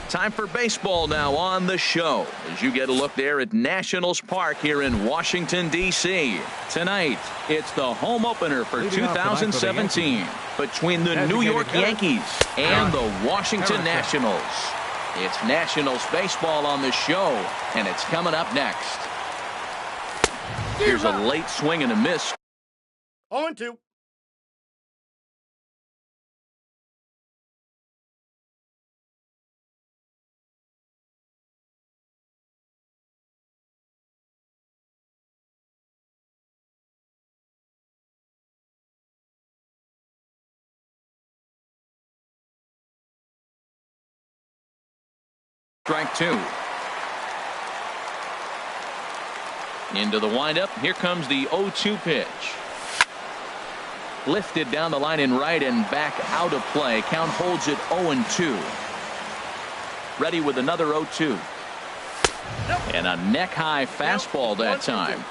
Time for baseball now on the show as you get a look there at Nationals Park here in Washington, D.C. Tonight, it's the home opener for 2017 between the New York Yankees and the Washington Nationals. It's Nationals baseball on the show, and it's coming up next. Here's a late swing and a miss. 0-2. Strike two. Into the windup. Here comes the 0-2 pitch. Lifted down the line in right and back out of play. Count holds it 0-2. Ready with another 0-2. And a neck-high fastball that time.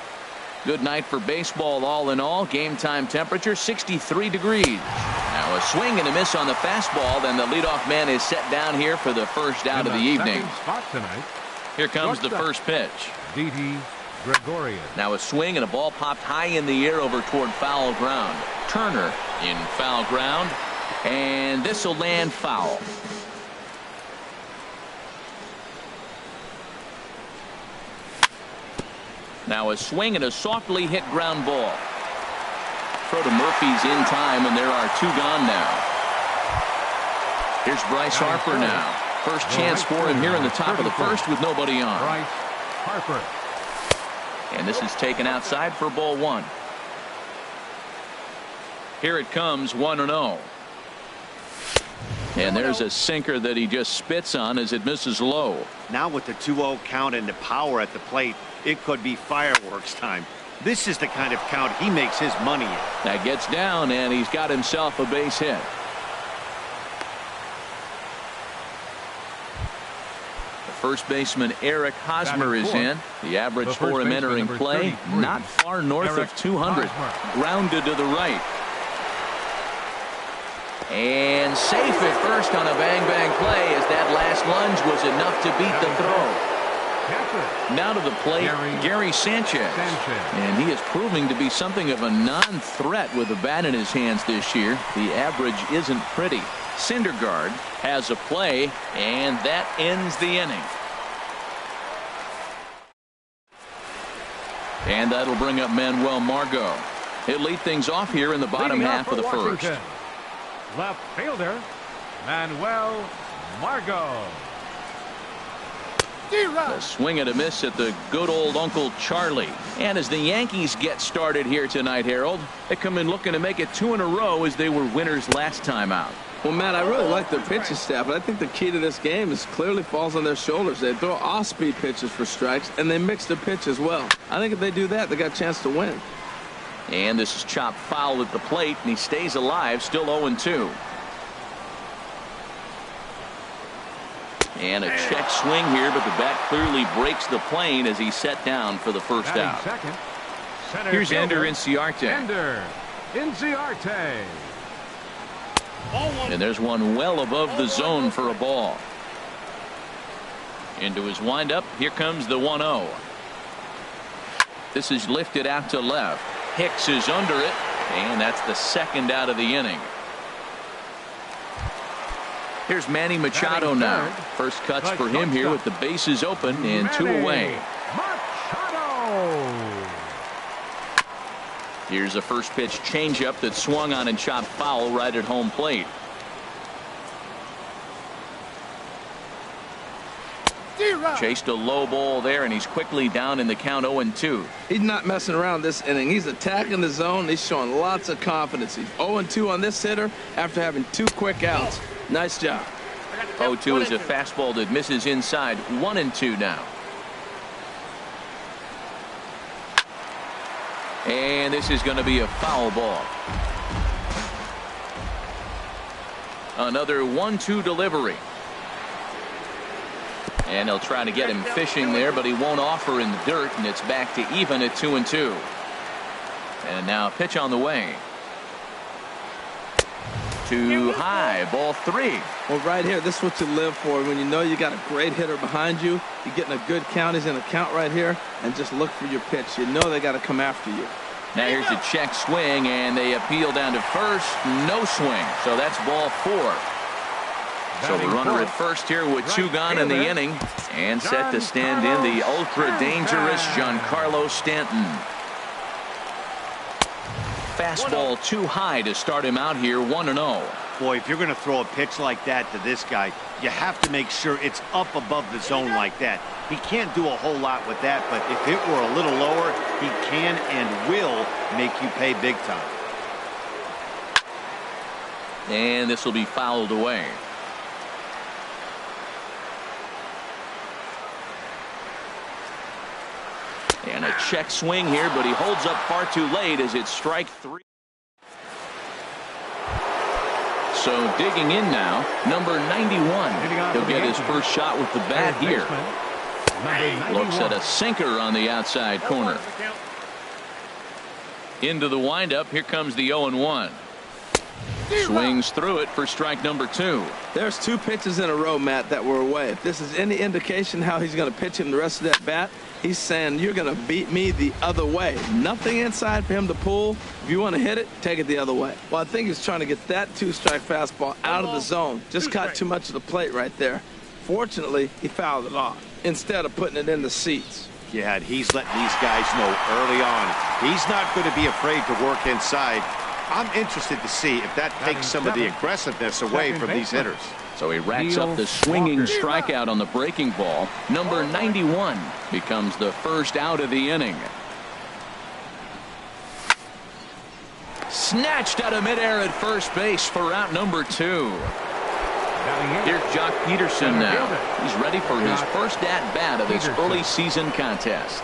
Good night for baseball all in all. Game time temperature 63 degrees. Now a swing and a miss on the fastball. Then the leadoff man is set down here for the first out of the evening. Here comes the first pitch. Now a swing and a ball popped high in the air over toward foul ground. Turner in foul ground. And this will land foul. Now a swing and a softly hit ground ball. Throw to Murphy's in time, and there are two gone now. Here's Bryce Harper now. First chance for him here in the top of the first with nobody on. Bryce Harper. And this is taken outside for ball one. Here it comes 1-0. And there's a sinker that he just spits on as it misses low. Now with the 2-0 count and the power at the plate, it could be fireworks time. This is the kind of count he makes his money in. That gets down, and he's got himself a base hit. The first baseman Eric Hosmer is in. The average for him entering play not far north of 200. Grounded to the right. And safe at first on a bang-bang play as that last lunge was enough to beat the throw. Now to the plate, Gary Sanchez. And he is proving to be something of a non-threat with a bat in his hands this year. The average isn't pretty. Syndergaard has a play, and that ends the inning. And that'll bring up Manuel Margot. He'll lead things off here in the bottom half of the first. Left fielder, Manuel Margot. A swing and a miss at the good old Uncle Charlie. And as the Yankees get started here tonight, Harold, they come in looking to make it 2 in a row as they were winners last time out. Well, Matt, I really like their pitching staff, but I think the key to this game is clearly falls on their shoulders. They throw off-speed pitches for strikes, and they mix the pitch as well. I think if they do that, they got a chance to win. And this is chopped foul at the plate, and he stays alive, still 0-2. And a check swing here, but the bat clearly breaks the plane as he's set down for the first out. Here's Ender Inciarte. Ender Inciarte. And there's one well above the zone for a ball. Into his windup. Here comes the 1-0. This is lifted out to left. Hicks is under it, and that's the second out of the inning. Here's Manny Machado now. First cuts for him here with the bases open and 2 away. Machado. Here's a first pitch changeup that swung on and chopped foul right at home plate. Chased a low ball there, and he's quickly down in the count 0-2. He's not messing around this inning. He's attacking the zone. He's showing lots of confidence. He's 0-2 on this hitter after having 2 quick outs. Nice job. 0-2 is a fastball that misses inside. 1-2 now. And this is going to be a foul ball. Another 1-2 delivery. And he'll try to get him fishing there, but he won't offer in the dirt, and it's back to even at 2-2. And now a pitch on the way. Too high. Ball 3. Well, right here, this is what you live for. When you know you got a great hitter behind you, you're getting a good count. He's in a count right here, and just look for your pitch. You know they got to come after you. Now here's a check swing, and they appeal down to first. No swing. So that's ball 4. So the runner at first here with 2 gone in the inning, and set to stand in the ultra-dangerous Giancarlo Stanton. Fastball too high to start him out here, 1-0. Boy, if you're going to throw a pitch like that to this guy, you have to make sure it's up above the zone like that. He can't do a whole lot with that, but if it were a little lower, he can and will make you pay big time. And this will be fouled away. And a check swing here, but he holds up far too late as it's strike 3. So digging in now, number 91. He'll get his first shot with the bat here. Looks at a sinker on the outside corner. Into the windup. Here comes the 0-1. Swings through it for strike number 2. There's 2 pitches in a row, Matt, that were away. If this is any indication how he's going to pitch him the rest of that bat, he's saying you're going to beat me the other way. Nothing inside for him to pull. If you want to hit it, take it the other way. Well, I think he's trying to get that 2-strike fastball out of the zone. Just caught too much of the plate right there. Fortunately, he fouled it off instead of putting it in the seats. Yeah, and he's letting these guys know early on he's not going to be afraid to work inside. I'm interested to see if that takes some of the aggressiveness away from these hitters. So he racks up the swinging strikeout on the breaking ball. Number 91 becomes the first out of the inning. Snatched out of midair at first base for out number 2. Here's Jock Peterson now. He's ready for his first at-bat of this early season contest.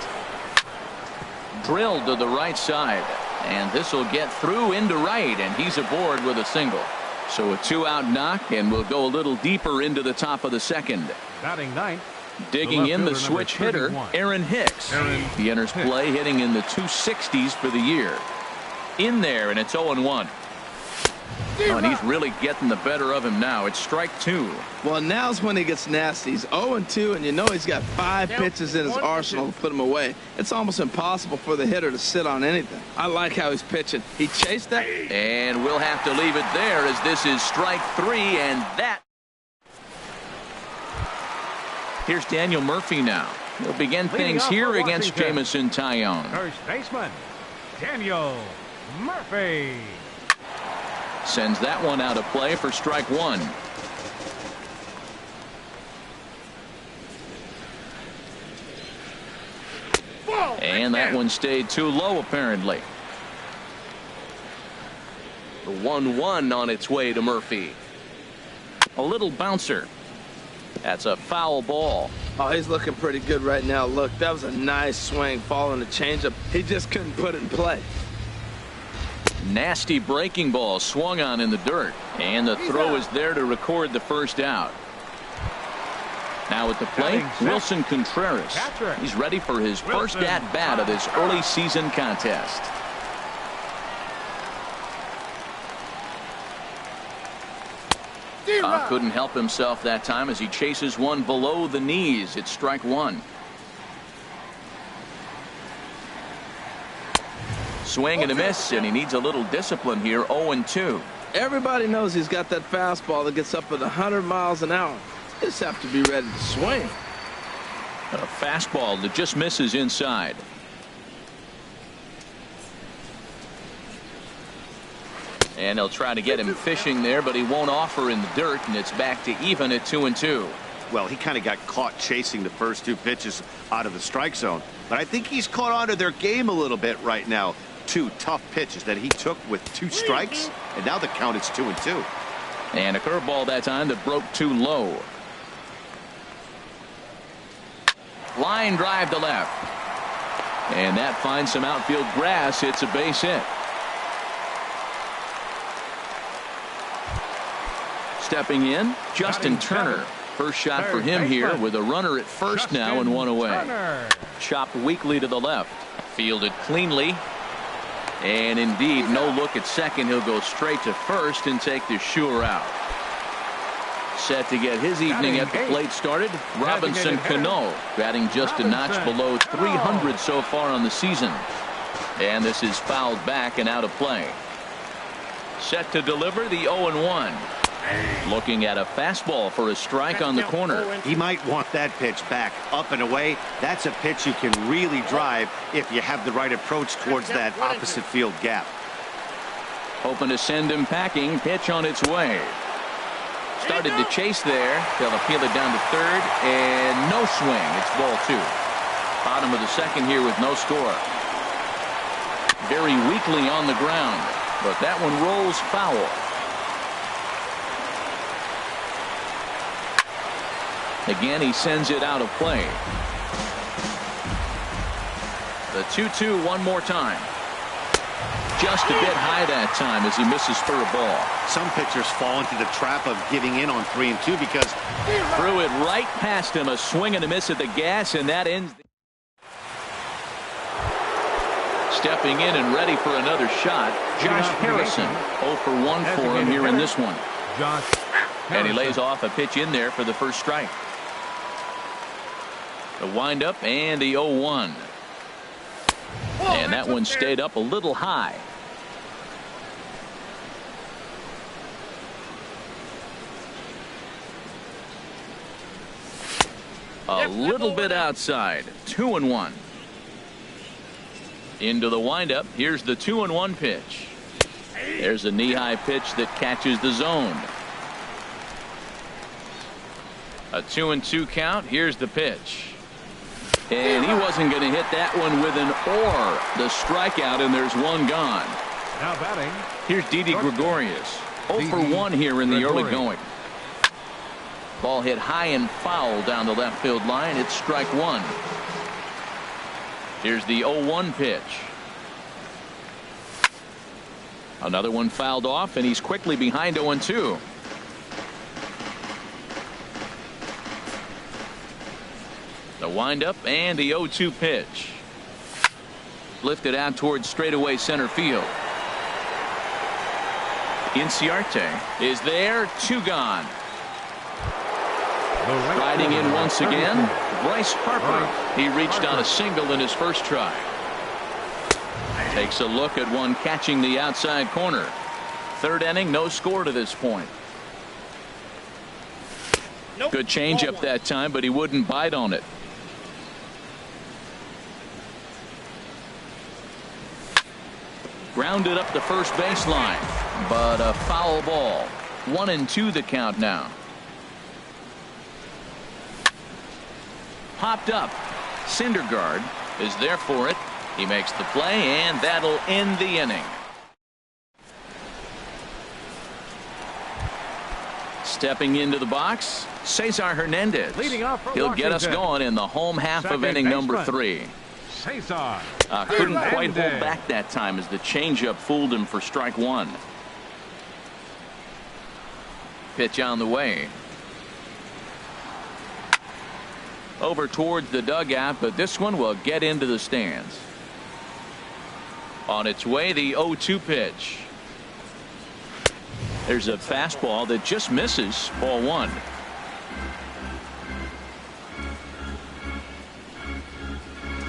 Drilled to the right side. And this will get through into right, and he's aboard with a single. So a 2-out knock, and we'll go a little deeper into the top of the second. Batting ninth. Digging in the switch hitter, Aaron Hicks. He enters play hitting in the 260s for the year. In there, and it's 0-1. Oh, and he's really getting the better of him now. It's strike 2. Well, now's when he gets nasty. He's 0-2, and you know he's got 5 pitches in his arsenal to put him away. It's almost impossible for the hitter to sit on anything. I like how he's pitching. He chased that. And we'll have to leave it there as this is strike 3, and that. Here's Daniel Murphy now. He'll begin things here against Jamison Tyone. First baseman, Daniel Murphy. Sends that one out of play for strike 1. And that one stayed too low, apparently. The 1-1 on its way to Murphy. A little bouncer. That's a foul ball. Oh, he's looking pretty good right now. Look, that was a nice swing, following the changeup. He just couldn't put it in play. Nasty breaking ball swung on in the dirt, and the throw is there to record the first out. Now at the plate, Wilson Contreras. He's ready for his first at-bat of this early season contest. Couldn't help himself that time as he chases one below the knees. It's strike 1. Swing and a miss, and he needs a little discipline here. 0-2. Everybody knows he's got that fastball that gets up at 100 miles an hour. You just have to be ready to swing. A fastball that just misses inside. And he'll try to get him fishing there, but he won't offer in the dirt, and it's back to even at 2-2. Well, he kind of got caught chasing the first 2 pitches out of the strike zone, but I think he's caught on to their game a little bit right now. 2 tough pitches that he took with 2 strikes, and now the count is 2-2. And a curveball that time that broke too low. Line drive to left. And that finds some outfield grass. It's a base hit. Stepping in, Justin Turner. First shot for him here with a runner at first now and one away. Chopped weakly to the left. Fielded cleanly. And indeed, no look at second. He'll go straight to first and take the sure out. Set to get his evening at the plate started, Robinson Cano, batting just a notch below 300 so far on the season. And this is fouled back and out of play. Set to deliver the 0-1. Looking at a fastball for a strike on the corner. He might want that pitch back, up and away. That's a pitch you can really drive if you have the right approach towards that opposite field gap. Hoping to send him packing. Pitch on its way. Started to chase there. They'll appeal it down to third, and no swing. It's ball 2. Bottom of the second here with no score. Very weakly on the ground, but that one rolls foul. Again, he sends it out of play. The 2-2 one more time. Just a bit high that time as he misses for a ball. Some pitchers fall into the trap of giving in on 3-2 because threw it right past him. A swing and a miss at the gas, and that ends. Stepping in and ready for another shot, Josh Harrison. 0 for 1 for him here in this one. And he lays off a pitch in there for the first strike. The windup and the 0-1. And that one stayed up a little high. A little bit outside. 2-1. Into the windup. Here's the 2-1 pitch. There's a knee-high pitch that catches the zone. A 2-2 count. Here's the pitch. And he wasn't going to hit that one with an or. The strikeout, and there's one gone. Now batting. Here's Didi Gregorius. 0 for 1 here in the early going. Ball hit high and foul down the left field line. It's strike 1. Here's the 0-1 pitch. Another one fouled off, and he's quickly behind 0-2. The windup and the 0-2 pitch. Lifted out towards straightaway center field. Inciarte is there. 2 gone. Riding in once again, Bryce Harper. He reached on a single in his first try. Takes a look at one catching the outside corner. Third inning, no score to this point. Good changeup that time, but he wouldn't bite on it. Grounded up the first baseline, but a foul ball. 1-2 the count now. Popped up. Syndergaard is there for it. He makes the play, and that'll end the inning. Stepping into the box, Cesar Hernandez. He'll get us going in the home half of inning number 3. Cesar. Couldn't quite hold back that time as the changeup fooled him for strike 1. Pitch on the way. Over towards the dugout, but this one will get into the stands. On its way, the 0-2 pitch. There's a fastball that just misses. Ball 1.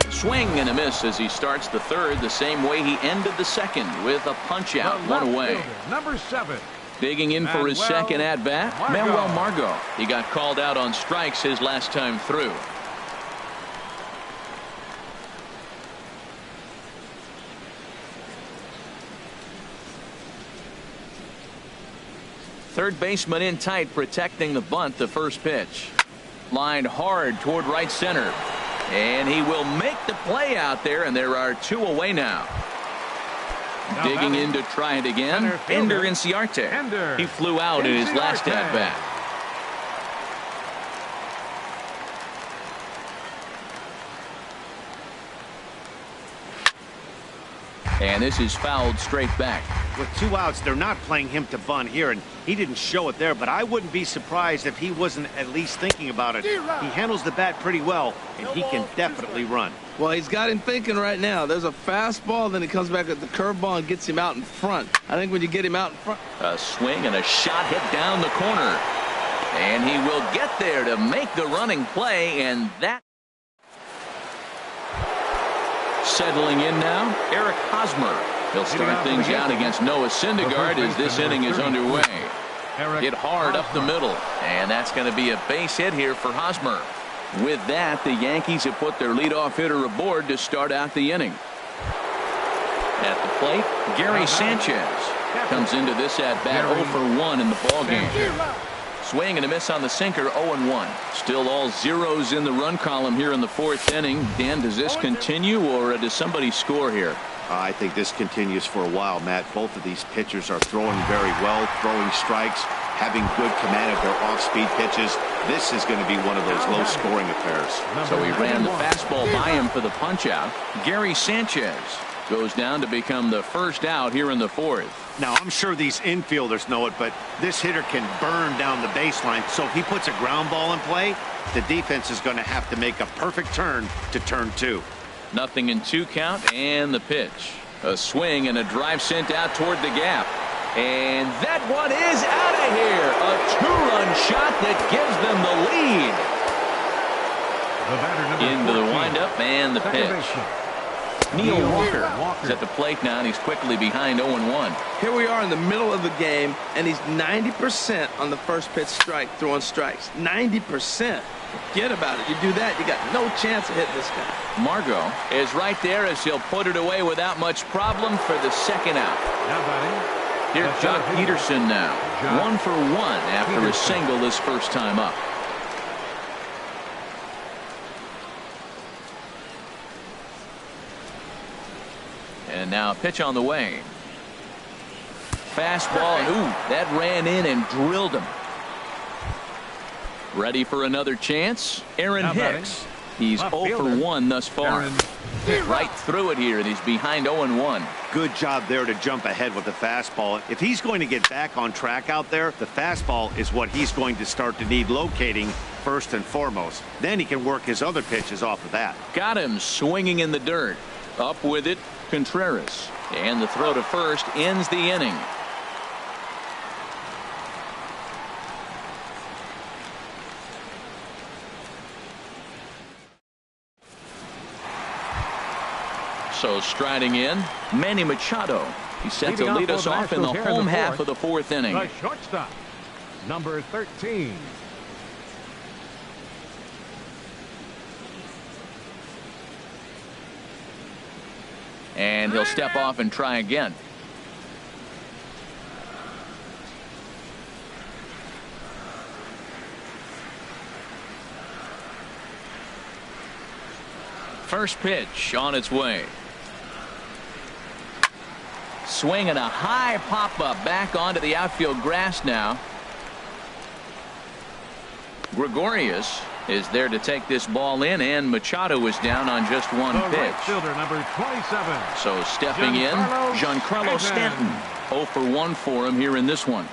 Swing and a miss as he starts the third the same way he ended the second with a punch out. 1 away. Number 7. Digging in for his second at bat, Manuel Margot. He got called out on strikes his last time through. Third baseman in tight, protecting the bunt. The first pitch lined hard toward right center, and he will make the play out there, and there are 2 away now. Digging in to try it again, Ender Inciarte. He flew out in his last at bat. And this is fouled straight back. With 2 outs, they're not playing him to bunt here, and he didn't show it there, but I wouldn't be surprised if he wasn't at least thinking about it. He handles the bat pretty well, and he can definitely run. Well, he's got him thinking right now. There's a fastball, then he comes back at the curveball and gets him out in front. I think when you get him out in front. A swing and a shot hit down the corner. And he will get there to make the running play, and that. Settling in now, Eric Hosmer. He'll start things out against Noah Syndergaard as this inning is underway. Hit hard up the middle, and that's going to be a base hit here for Hosmer. With that, the Yankees have put their leadoff hitter aboard to start out the inning. At the plate, Gary Sanchez comes into this at-bat 0 for 1 in the ballgame. Swing and a miss on the sinker, 0-1. Still all zeros in the run column here in the fourth inning. Dan, does this continue, or does somebody score here? I think this continues for a while, Matt. Both of these pitchers are throwing very well, throwing strikes, having good command of their off-speed pitches. This is going to be one of those low-scoring affairs. So he ran the fastball by him for the punch-out. Gary Sanchez goes down to become the first out here in the fourth. Now, I'm sure these infielders know it, but this hitter can burn down the baseline. So if he puts a ground ball in play, the defense is going to have to make a perfect turn to turn 2. 0-2 count, and the pitch. A swing and a drive sent out toward the gap. And that one is out of here. A 2-run shot that gives them the lead. Into the windup and the pitch. Neil Walker is at the plate now, and he's quickly behind 0-1. Here we are in the middle of the game, and he's 90% on the first pitch strike, throwing strikes. 90%. Forget about it. You do that, you got no chance of hitting this guy. Margot is right there as he'll put it away without much problem for the second out. Here's Jock Peterson now. 1 for 1 after a single his first time up. And now a pitch on the way. Fastball, and ooh, that ran in and drilled him. Ready for another chance? Aaron Hicks. He's 0 for 1 thus far. Right through it here, and he's behind 0-1. Good job there to jump ahead with the fastball. If he's going to get back on track out there, the fastball is what he's going to start to need locating first and foremost. Then he can work his other pitches off of that. Got him swinging in the dirt. Up with it, Contreras. And the throw to first ends the inning. So striding in, Manny Machado. He's set to lead us off in the home half of the fourth inning. The shortstop, number 13. And he'll step off and try again. First pitch on its way. Swing and a high pop-up back onto the outfield grass now. Gregorius is there to take this ball in, and Machado is down on just one pitch. Right fielder, number 27. So stepping in, Giancarlo Stanton. 0 for 1 for him here in this one.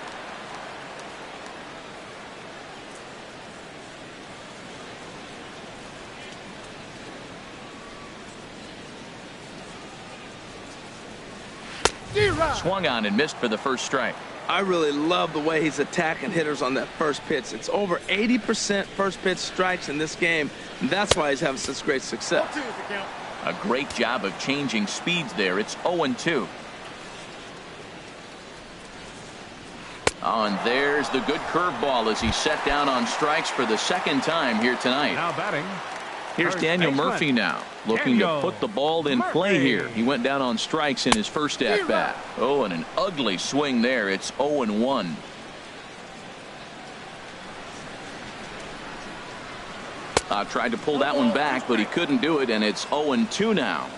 Swung on and missed for the first strike. I really love the way he's attacking hitters on that first pitch. It's over 80% first pitch strikes in this game, and that's why he's having such great success. A great job of changing speeds there. It's 0-2. Oh, and there's the good curveball as he's set down on strikes for the second time here tonight. Now batting. Here's Daniel Murphy now, looking to put the ball in play here. He went down on strikes in his first at-bat. Oh, and an ugly swing there. It's 0-1. Tried to pull that one back, but he couldn't do it, and it's 0-2 now.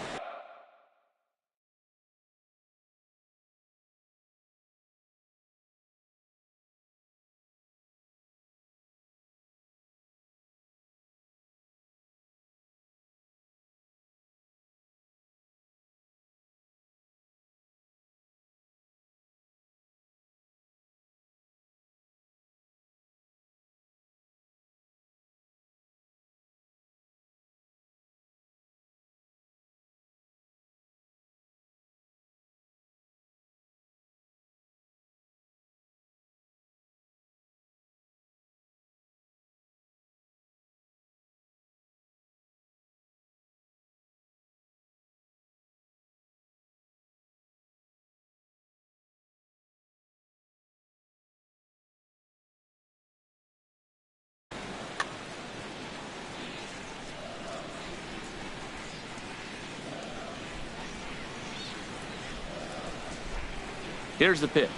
Here's the pitch.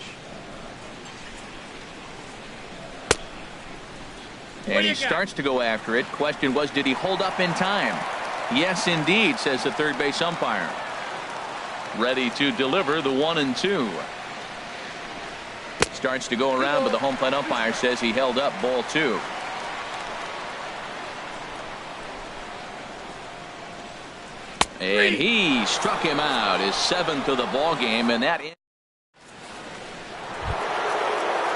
And he starts to go after it. Question was, did he hold up in time? Yes, indeed, says the third base umpire. Ready to deliver the 1-2. Starts to go around, but the home plate umpire says he held up, ball 2. And he struck him out, his 7th of the ball game, and that.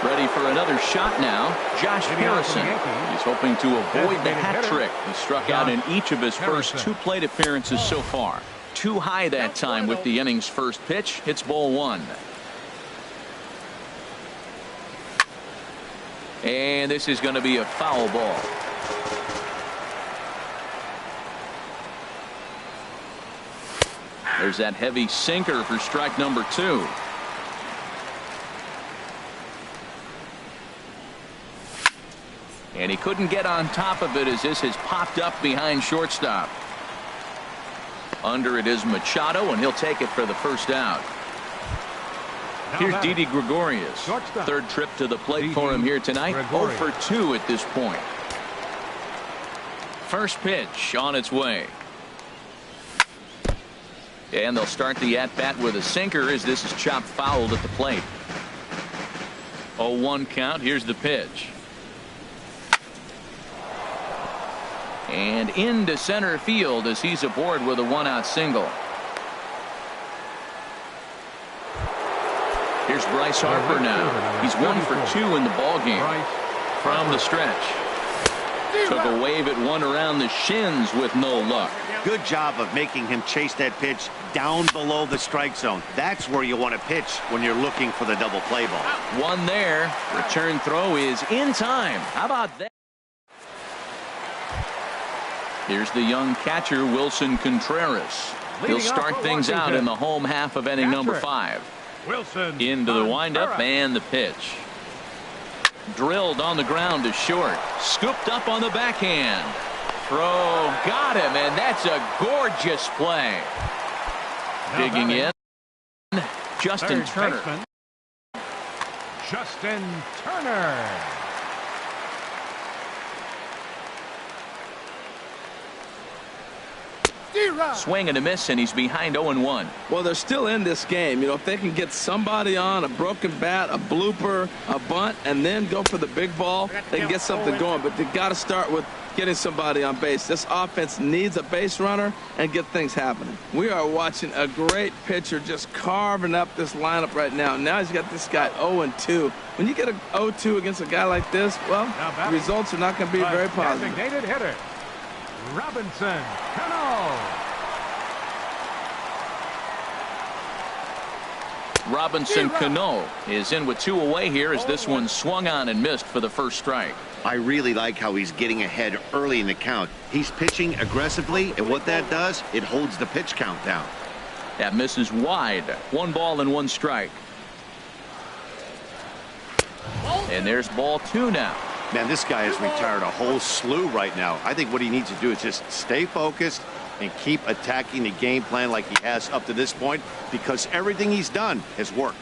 Ready for another shot now. Josh Harrison. He's hoping to avoid the hat trick. He struck out in each of his first 2 plate appearances so far. Too high that time with the inning's first pitch. It's ball 1. And this is going to be a foul ball. There's that heavy sinker for strike number 2. And he couldn't get on top of it as this has popped up behind shortstop. Under it is Machado, and he'll take it for the first out. Here's Didi Gregorius. Third trip to the plate for him here tonight. 0 for 2 at this point. First pitch on its way. And they'll start the at-bat with a sinker as this is chopped fouled at the plate. 0-1 count. Here's the pitch. And into center field as he's aboard with a 1-out single. Here's Bryce Harper now. He's 1 for 2 in the ballgame. From the stretch. Took a wave at one around the shins with no luck. Good job of making him chase that pitch down below the strike zone. That's where you want to pitch when you're looking for the double play ball. One there. Return throw is in time. How about that? Here's the young catcher, Wilson Contreras. He'll start things out in the home half of inning number 5. Wilson Into the windup and the pitch. Drilled on the ground to short. Scooped up on the backhand. Throw got him, and that's a gorgeous play. Digging in, Justin Turner. Justin Turner. Swing and a miss, and he's behind 0-1. Well, they're still in this game. You know, if they can get somebody on a broken bat, a blooper, a bunt, and then go for the big ball, they can get something going. But they got to start with getting somebody on base. This offense needs a base runner and get things happening. We are watching a great pitcher just carving up this lineup right now. Now he's got this guy 0-2. When you get a 0-2 against a guy like this, well, the results are not going to be very positive. Designated hitter, Robinson Cano. Robinson Cano is in with 2 away here as this one swung on and missed for the first strike. I really like how he's getting ahead early in the count. He's pitching aggressively, and what that does, it holds the pitch count down. That misses wide. 1 ball and 1 strike. And there's ball 2 now. Man, this guy has retired a whole slew right now. I think what he needs to do is just stay focused and keep attacking the game plan like he has up to this point, because everything he's done has worked.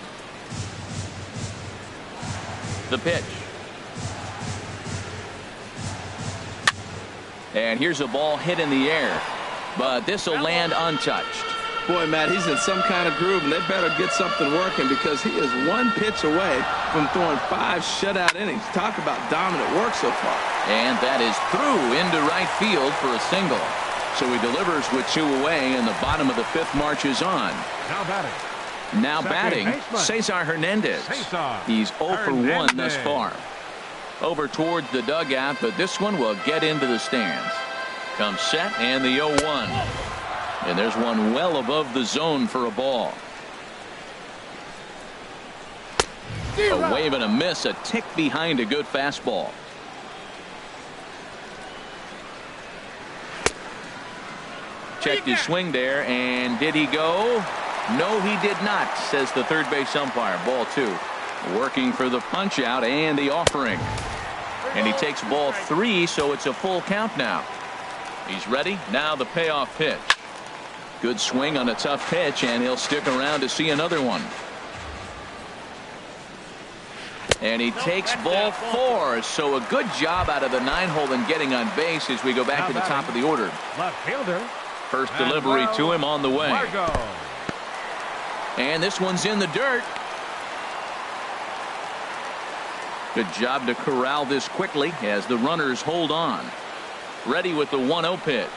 The pitch. And here's a ball hit in the air, but this will land untouched. Boy, Matt, he's in some kind of groove, and they better get something working because he is 1 pitch away from throwing 5 shutout innings. Talk about dominant work so far. And that is through into right field for a single. So he delivers with 2 away, and the bottom of the 5th marches on. Now batting, Cesar Hernandez. He's 0 for 1 thus far. Over towards the dugout, but this one will get into the stands. Comes set, and the 0-1. And there's one well above the zone for a ball. A wave and a miss, a tick behind a good fastball. Checked his swing there, and did he go? No, he did not, says the third base umpire. Ball 2. Working for the punch out and the offering. And he takes ball 3, so it's a full count now. He's ready. Now the payoff pitch. Good swing on a tough pitch, and he'll stick around to see another one. And he takes ball 4. So a good job out of the 9-hole in getting on base as we go back to the top of the order. Left fielder. First delivery to him on the way. Margot. And this one's in the dirt. Good job to corral this quickly as the runners hold on. Ready with the 1-0 pitch.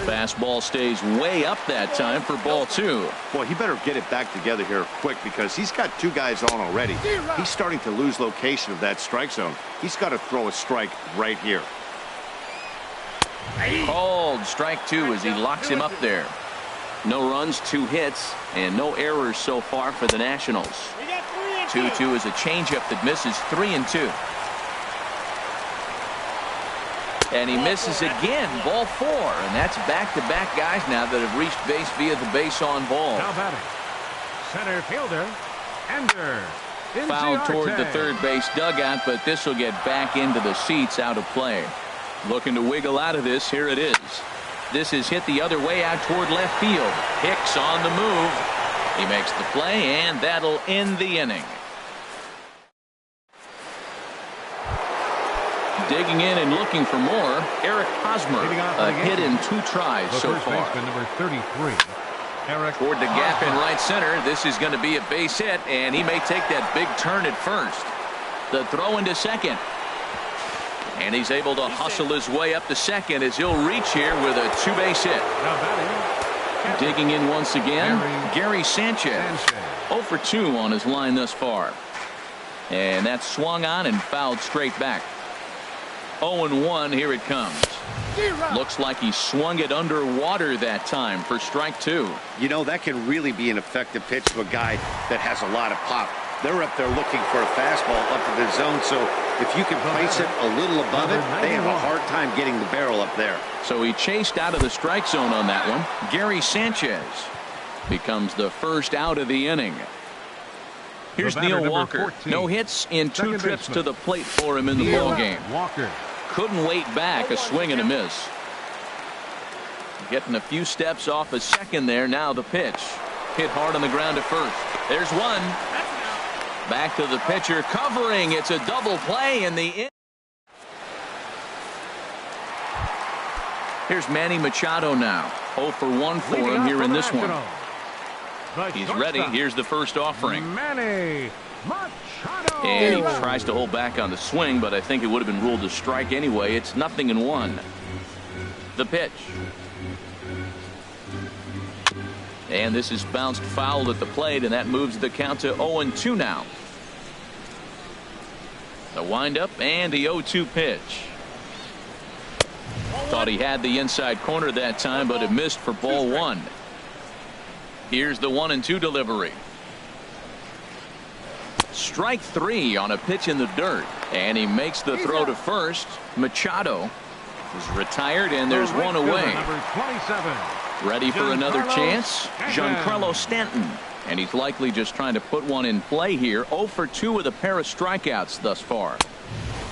Fastball stays way up that time for ball 2. Boy, he better get it back together here quick because he's got 2 guys on already. He's starting to lose location of that strike zone. He's got to throw a strike right here. Called strike 2 as he locks him up there. No runs, 2 hits, and no errors so far for the Nationals. 2-2 is a changeup that misses 3-2. And he misses again, ball 4, and that's back-to-back guys now that have reached base via the base on ball. Now batting, center fielder, Ender. Foul toward the third base dugout, but this will get back into the seats out of play. Looking to wiggle out of this, here it is. This is hit the other way out toward left field. Hicks on the move. He makes the play, and that'll end the inning. Digging in and looking for more, Eric Hosmer, a hit in 2 tries so far. Baseman, number 33, Eric Toward the gap in right center. This is going to be a base hit, and he may take that big turn at first. The throw into second. And he's able to hustle his way up to second as he'll reach here with a 2-base hit. Now batting, Digging in once again, Gary Sanchez. 0 for 2 on his line thus far. And that's swung on and fouled straight back. 0-1, here it comes. Looks like he swung it underwater that time for strike 2. You know, that can really be an effective pitch to a guy that has a lot of pop. They're up there looking for a fastball up to the zone, so if you can place it a little above it, they have a hard time getting the barrel up there. So he chased out of the strike zone on that one. Gary Sanchez becomes the first out of the inning. Here's Neil Walker. 14. No hits in 2 trips to the plate for him in the ball game. Walker. Couldn't wait back, a swing and a miss. Getting a few steps off a second there. Now the pitch. Hit hard on the ground to first. There's one. Back to the pitcher covering. It's a double play in the inning. Here's Manny Machado now. 0 for 1 for him here in this one. He's ready. Here's the first offering. Manny Machado. And he tries to hold back on the swing, but I think it would have been ruled a strike anyway. It's 0-1. The pitch. And this is bounced foul at the plate, and that moves the count to 0-2 now. The windup and the 0-2 pitch. Thought he had the inside corner that time, but it missed for ball 1. Here's the 1-2 delivery. Strike 3 on a pitch in the dirt, and he makes the throw to first. Machado is retired, and there's one away. Number 27. Ready for another chance? Giancarlo Stanton. And he's likely just trying to put one in play here. 0 for 2 with a pair of strikeouts thus far.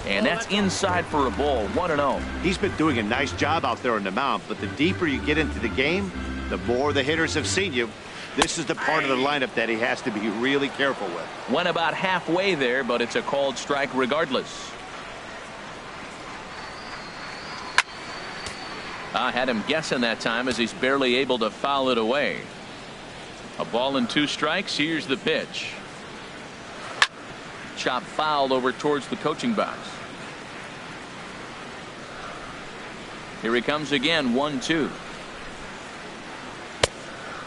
And that's inside for a ball. 1-0. He's been doing a nice job out there on the mound, but the deeper you get into the game, the more the hitters have seen you. This is the part of the lineup that he has to be really careful with. Went about halfway there, but it's a called strike regardless. I had him guessing that time as he's barely able to foul it away. A ball and 2 strikes. Here's the pitch. Chop foul over towards the coaching box. Here he comes again. 1-2.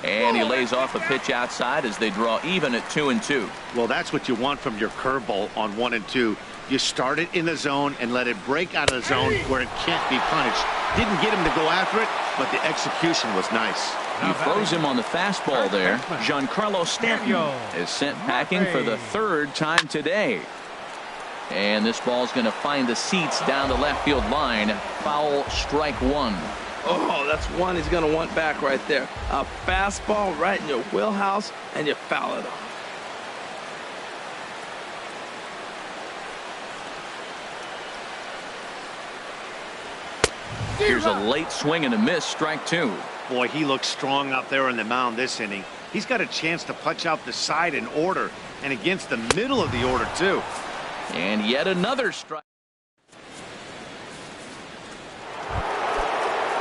And he lays off a pitch outside as they draw even at 2-2. Well, that's what you want from your curveball on 1 and 2. You start it in the zone and let it break out of the zone where it can't be punished. Didn't get him to go after it, but the execution was nice. He froze him on the fastball there. Giancarlo Stanton is sent packing for the 3rd time today. And this ball's going to find the seats down the left field line. Foul, strike 1. Oh, that's one he's going to want back right there. A fastball right in your wheelhouse, and you foul it off. Here's a late swing and a miss. Strike 2. Boy, he looks strong out there on the mound this inning. He's got a chance to punch out the side in order, and against the middle of the order, too. And yet another strike.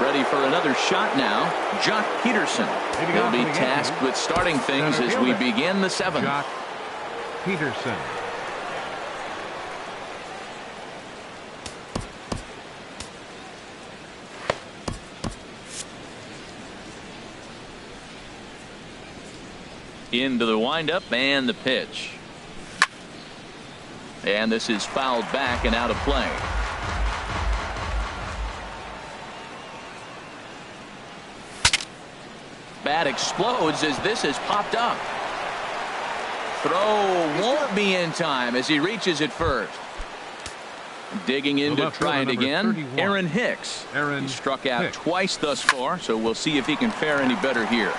Ready for another shot now. Jock Peterson will be tasked with starting things as we begin the 7th. Jock Peterson. Into the windup and the pitch. And this is fouled back and out of play. Bat explodes as this has popped up. Throw won't be in time as he reaches it first. Digging in to try it again. 31. Aaron Hicks. Aaron He struck out Hicks. twice thus far, so we'll see if he can fare any better here.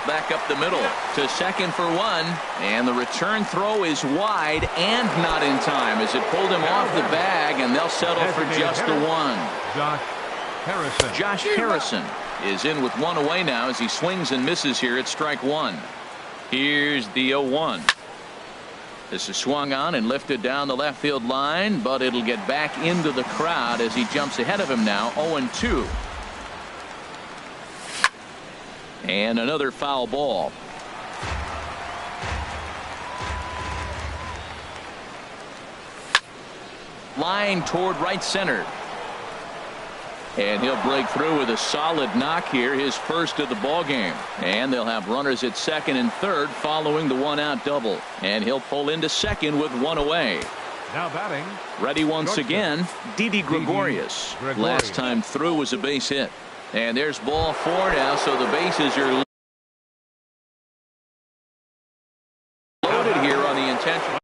Back up the middle to second for 1, and the return throw is wide and not in time as it pulled him off the bag, and they'll settle for just the 1. Josh Harrison. Josh Harrison is in with 1 away now as he swings and misses here at strike 1. Here's the 0-1. This is swung on and lifted down the left field line, but it'll get back into the crowd as he jumps ahead of him now. 0-2. And another foul ball. Line toward right center. And he'll break through with a solid knock here, his first of the ball game. And they'll have runners at second and third following the 1-out double. And he'll pull into second with 1 away. Now batting. Ready once again, Didi Gregorius. Last time through was a base hit. And there's ball 4 now, so the bases are loaded here on the intention.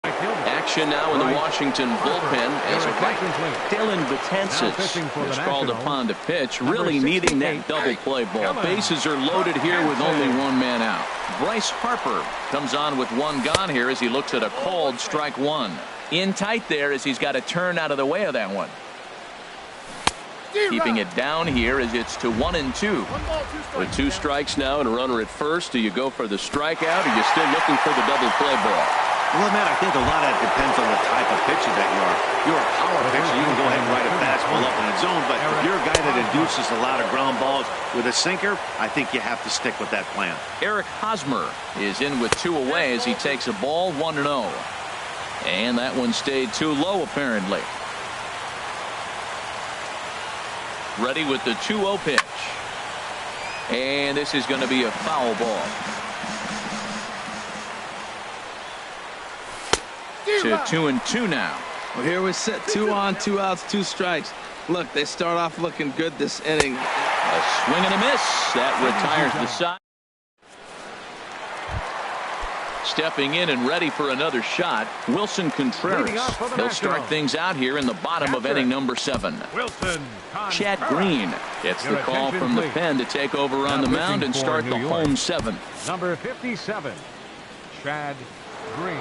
Action now in the Washington bullpen as Dylan Betances is called upon to pitch, really needing that double play ball. Bases are loaded here with only 1 man out. Bryce Harper comes on with 1 gone here as he looks at a called strike 1. In tight there as he's got to turn out of the way of that one. Keeping it down here as it's to 1-2. With 2 strikes now and a runner at first, do you go for the strikeout or are you still looking for the double play ball? Well, Matt, I think a lot of that depends on the type of pitcher that you are. If you're a power pitcher, you can go ahead and ride a fastball up in the zone, but if you're a guy that induces a lot of ground balls with a sinker, I think you have to stick with that plan. Eric Hosmer is in with 2 away as he takes a ball 1-0. And that one stayed too low apparently. Ready with the 2-0 pitch. And this is going to be a foul ball. To 2-2 now. Well, here we sit, 2 on, 2 outs, 2 strikes. Look, they start off looking good this inning. A swing and a miss. That retires the side. Stepping in and ready for another shot, Wilson Contreras. He'll start things out here in the bottom of inning number 7. Wilson Chad Green gets the call from the pen to take over on the mound and start the home 7th. Number 57, Chad Green.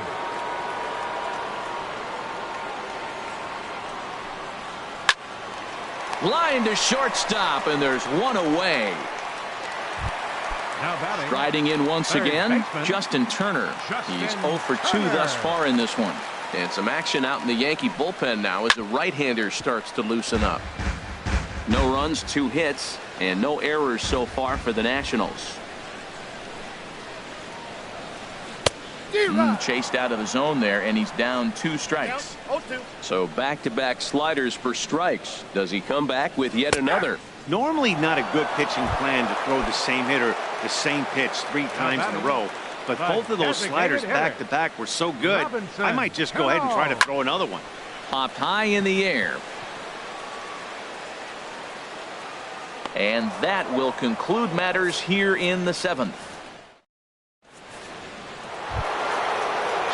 Line to shortstop, and there's 1 away. Now batting. Striding in once again, Justin Turner. He's 0 for 2 thus far in this one. And some action out in the Yankee bullpen now as the right-hander starts to loosen up. No runs, 2 hits, and no errors so far for the Nationals. Chased out of the zone there, and he's down 2 strikes. So back-to-back sliders for strikes. Does he come back with yet another? Normally not a good pitching plan to throw the same hitter the same pitch 3 times in a row, but both of those sliders back-to-back were so good, I might just go ahead and try to throw another one. Popped high in the air. And that will conclude matters here in the 7th.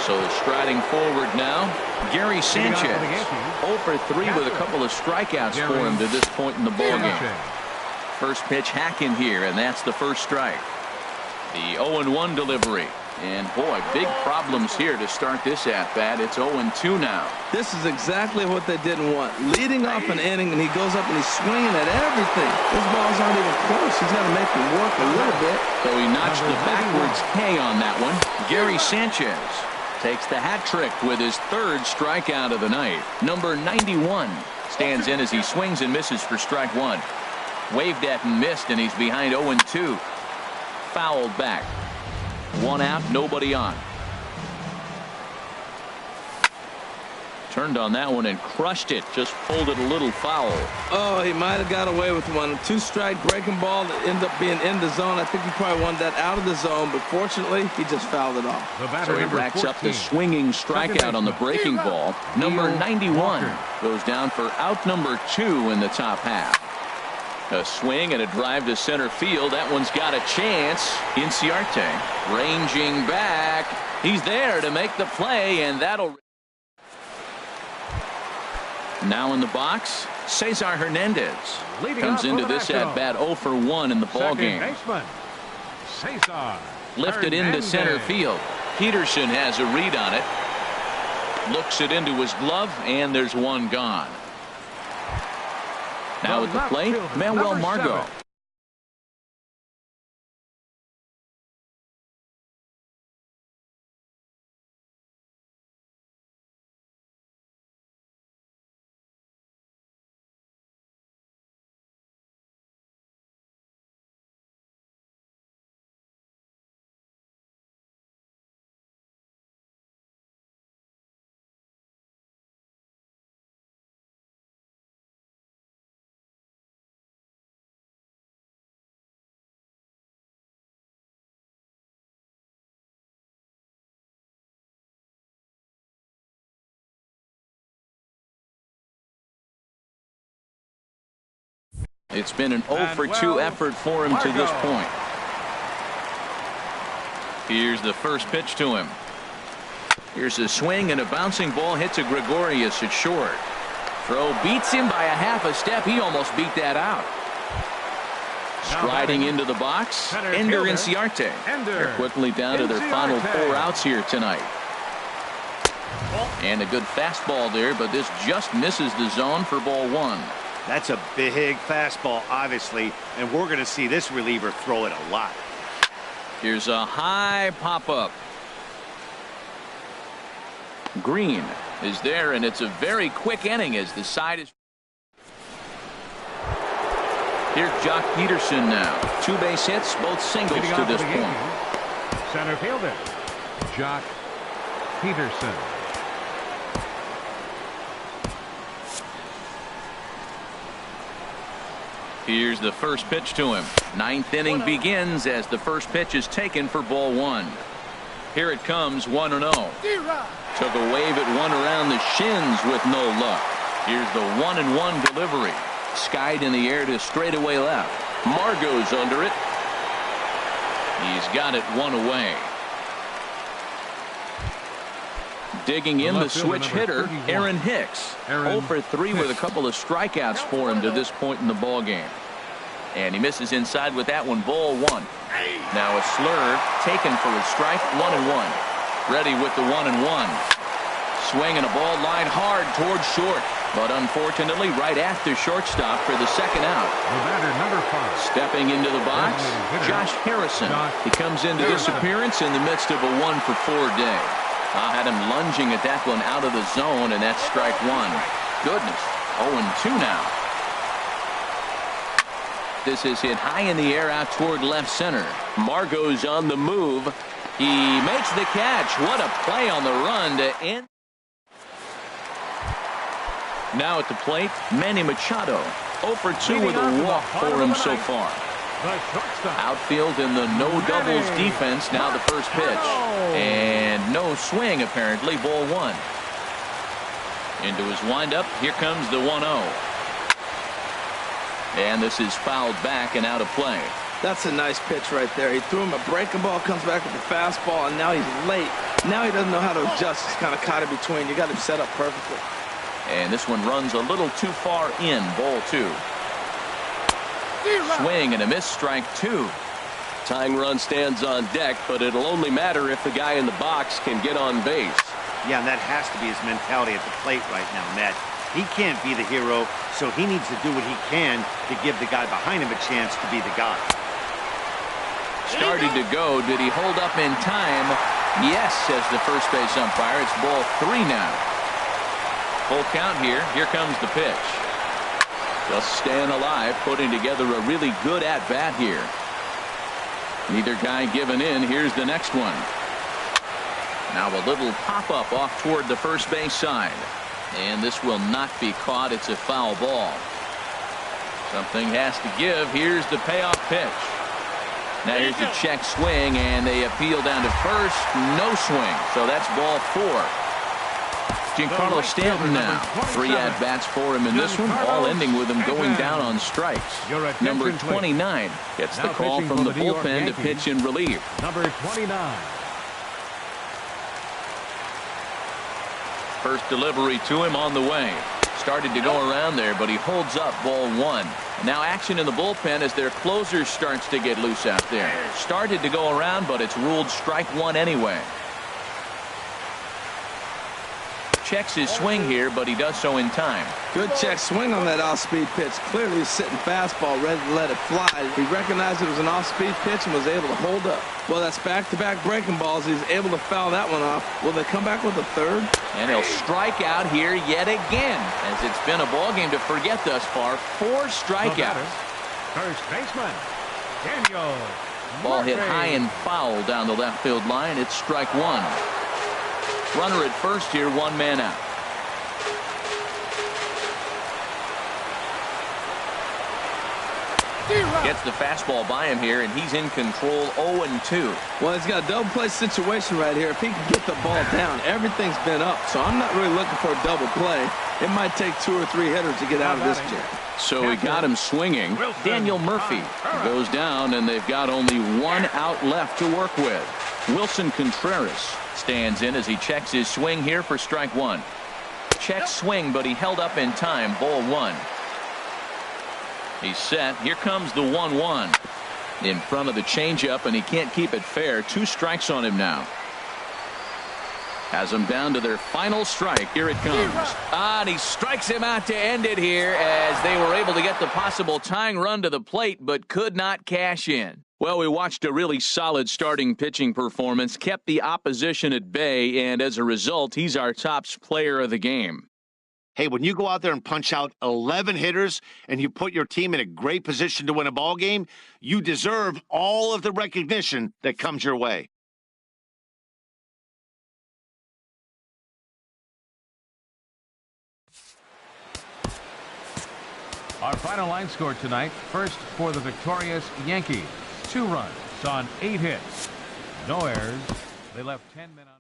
So striding forward now, Gary Sanchez. 0 for 3 with a couple of strikeouts for him to this point in the ballgame. First pitch hack in here, and that's the first strike. The 0-1 delivery. And boy, big problems here to start this at-bat. It's 0-2 now. This is exactly what they didn't want. Leading off an inning, and he goes up and he's swinging at everything. His balls aren't even close. He's got to make them work a little bit. So he notched the backwards K on that one. Gary Sanchez takes the hat trick with his third strikeout of the night. Number 91 stands in as he swings and misses for strike one. Waved at and missed, and he's behind 0-2. Fouled back. One out, nobody on. Turned on that one and crushed it. Just pulled it a little foul. Oh, he might have got away with one. Two-strike breaking ball that ended up being in the zone. I think he probably wanted that out of the zone, but fortunately, he just fouled it off. So he racks up the swinging strikeout on the breaking ball. Number 91 goes down for out number 2 in the top half. A swing and a drive to center field. That one's got a chance. Inciarte ranging back. He's there to make the play, and that'll. Now in the box, Cesar Hernandez comes into this at bat 0 for 1 in the ball game. Lifted into center field. Peterson has a read on it. Looks it into his glove, and there's one gone. Now at the plate, Manuel Margot. It's been an 0 for 2 effort for him to this point. Here's the first pitch to him. Here's a swing and a bouncing ball hit to Gregorius at short. Throw beats him by a half a step. He almost beat that out. Striding into the box, Ender Inciarte. They're quickly down to their final 4 outs here tonight. And a good fastball there, but this just misses the zone for ball 1. That's a big fastball, obviously, and we're going to see this reliever throw it a lot. Here's a high pop-up. Green is there, and it's a very quick inning as the side is. Here's Jock Peterson now. 2 base hits, both singles to this point. Center fielder, Jock Peterson. Here's the first pitch to him. 9th inning begins as the first pitch is taken for ball 1. Here it comes, 1-0. Took a wave at one around the shins with no luck. Here's the 1-1 delivery. Skied in the air to straightaway left. Margot's under it. He's got it 1 away. Digging in the switch hitter, Aaron Hicks. 0 for 3 with a couple of strikeouts for him to this point in the ball game. And he misses inside with that one, ball 1. Now a slur taken for a strike, 1-1. Ready with the 1-1. Swing and a ball line hard towards short. But unfortunately, right after shortstop for the second out. Number 5. Stepping into the box, Josh Harrison. He comes into this appearance in the midst of a 1 for 4 day. Had him lunging at that one out of the zone, and that's strike 1. Goodness, 0-2 now. This is hit high in the air out toward left center. Margot's on the move. He makes the catch. What a play on the run to end. Now at the plate, Manny Machado. 0 for 2 with a walk for him so far. Outfield in the no doubles defense. Now the first pitch. And no swing apparently. Ball 1. Into his windup. Here comes the 1-0. And this is fouled back and out of play. That's a nice pitch right there. He threw him a breaking ball, comes back with a fastball, and now he's late. Now he doesn't know how to adjust. He's kind of caught in between. You got him set up perfectly. And this one runs a little too far in. Ball 2. Swing and a miss, strike 2. Tying run stands on deck, but it'll only matter if the guy in the box can get on base. Yeah, and that has to be his mentality at the plate right now, Matt. He can't be the hero, so he needs to do what he can to give the guy behind him a chance to be the guy. Started to go. Did he hold up in time? Yes, says the first base umpire. It's ball 3 now. Full count here. Here comes the pitch. Just staying alive, putting together a really good at-bat here. Neither guy giving in. Here's the next one. Now a little pop-up off toward the first base side. And this will not be caught. It's a foul ball. Something has to give. Here's the payoff pitch. Now here's the check swing, and they appeal down to first. No swing. So that's ball 4. Giancarlo Stanton now. 3 at-bats for him in this one, all ending with him going down on strikes. Number 29 gets the call from the bullpen to pitch in relief. Number 29. First delivery to him on the way. Started to go around there, but he holds up ball 1. Now action in the bullpen as their closer starts to get loose out there. Started to go around, but it's ruled strike 1 anyway. Checks his swing here, but he does so in time. Good check swing on that off-speed pitch. Clearly sitting fastball, ready to let it fly. He recognized it was an off-speed pitch and was able to hold up. Well, that's back-to-back breaking balls. He's able to foul that one off. Will they come back with a third? And he'll strike out here yet again, as it's been a ball game to forget thus far. 4 strikeouts. First baseman, Daniel. Ball hit Murphy. high and foul down the left field line. It's strike 1. Runner at first here, 1 man out. Gets the fastball by him here, and he's in control. 0-2. Well, he's got a double play situation right here. If he can get the ball down, everything's been up. So I'm not really looking for a double play. It might take 2 or 3 hitters to get out of this jam. So he got him swinging. Daniel Murphy goes down, and they've got only 1 out left to work with. Wilson Contreras stands in as he checks his swing here for strike 1. Check swing, but he held up in time. Ball 1. He's set. Here comes the 1-1 in front of the changeup, and he can't keep it fair. 2 strikes on him now. Has them down to their final strike. Here it comes. And he strikes him out to end it here, as they were able to get the possible tying run to the plate, but could not cash in. Well, we watched a really solid starting pitching performance, kept the opposition at bay, and as a result, he's our top player of the game. Hey, when you go out there and punch out 11 hitters and you put your team in a great position to win a ball game, you deserve all of the recognition that comes your way. Our final line score tonight, first for the victorious Yankees. 2 runs on 8 hits. No errors. They left 10 men on.